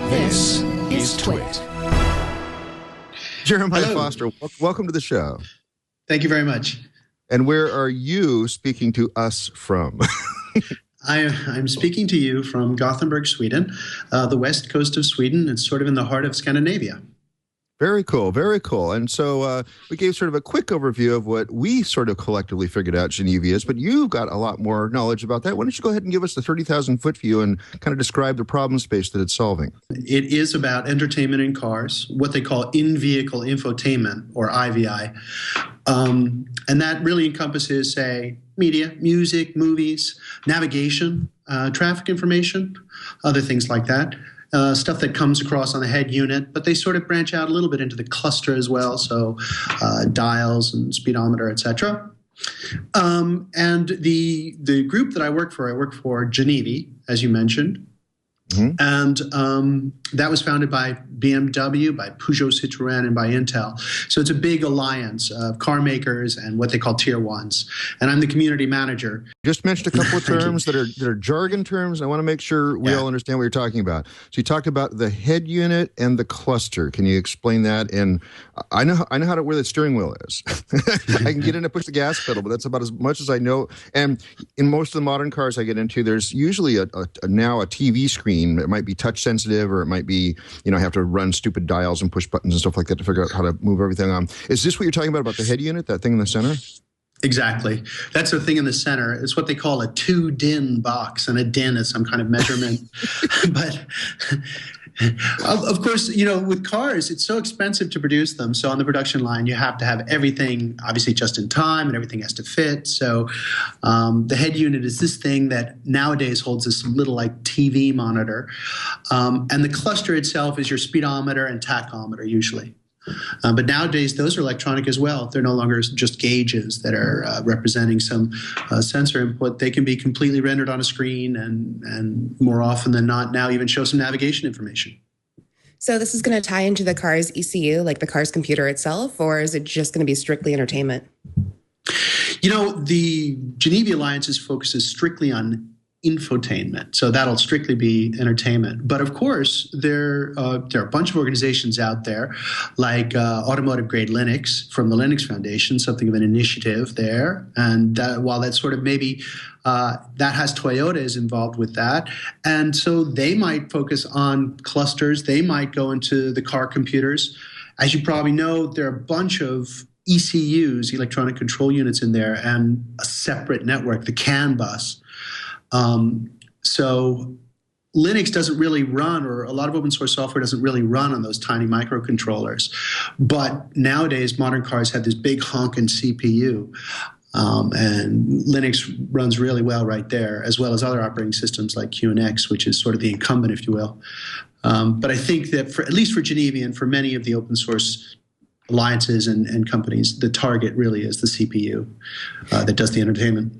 This is Twit. Jeremiah Hello. Foster, welcome to the show. Thank you very much. And where are you speaking to us from? I'm speaking to you from Gothenburg, Sweden, the west coast of Sweden. It's sort of in the heart of Scandinavia. Very cool, very cool. And so we gave sort of a quick overview of what we sort of collectively figured out GENIVI is, but you've got a lot more knowledge about that. Why don't you go ahead and give us the 30,000-foot view and kind of describe the problem space that it's solving? It is about entertainment in cars, what they call in-vehicle infotainment, or IVI. And that really encompasses, say, media, music, movies, navigation, traffic information, other things like that. Stuff that comes across on the head unit, but they sort of branch out a little bit into the cluster as well, so dials and speedometer, etc. And the group that I work for GENIVI, as you mentioned, and that was founded by BMW, by Peugeot, Citroën, and by Intel. So it's a big alliance of car makers and what they call tier ones. And I'm the community manager. Just mentioned a couple of terms that are jargon terms. I want to make sure we all understand what you're talking about. So you talked about the head unit and the cluster. Can you explain that? And I know where the steering wheel is. I can get in and push the gas pedal, but that's about as much as I know. And in most of the modern cars I get into, there's usually now a TV screen. It might be touch sensitive, or it might be, I have to run stupid dials and push buttons and stuff like that to figure out how to move everything on. Is this what you're talking about the head unit, that thing in the center? Exactly. That's the thing in the center. It's what they call a 2-din box, and a din is some kind of measurement. But of course, with cars, it's so expensive to produce them. So on the production line, you have to have everything obviously just in time, and everything has to fit. So the head unit is this thing that nowadays holds this little like TV monitor. And the cluster itself is your speedometer and tachometer usually. But nowadays, those are electronic as well. They're no longer just gauges that are representing some sensor input. They can be completely rendered on a screen and more often than not now even show some navigation information. So this is going to tie into the car's ECU, like the car's computer itself, or is it just going to be strictly entertainment? The GENIVI Alliance focuses strictly on infotainment, so that'll strictly be entertainment. But of course, there are a bunch of organizations out there, like Automotive Grade Linux from the Linux Foundation, something of an initiative there. And while that's sort of maybe that has Toyota is involved with that, and so they might focus on clusters. They might go into the car computers. As you probably know, there are a bunch of ECUs, electronic control units, in there, and a separate network, the CAN bus. So Linux doesn't really run, or a lot of open source software doesn't really run on those tiny microcontrollers. But nowadays, modern cars have this big honking CPU. And Linux runs really well right there, as well as other operating systems like QNX, which is sort of the incumbent, if you will. But I think that at least for GENIVI and for many of the open source alliances and companies, the target really is the CPU that does the entertainment.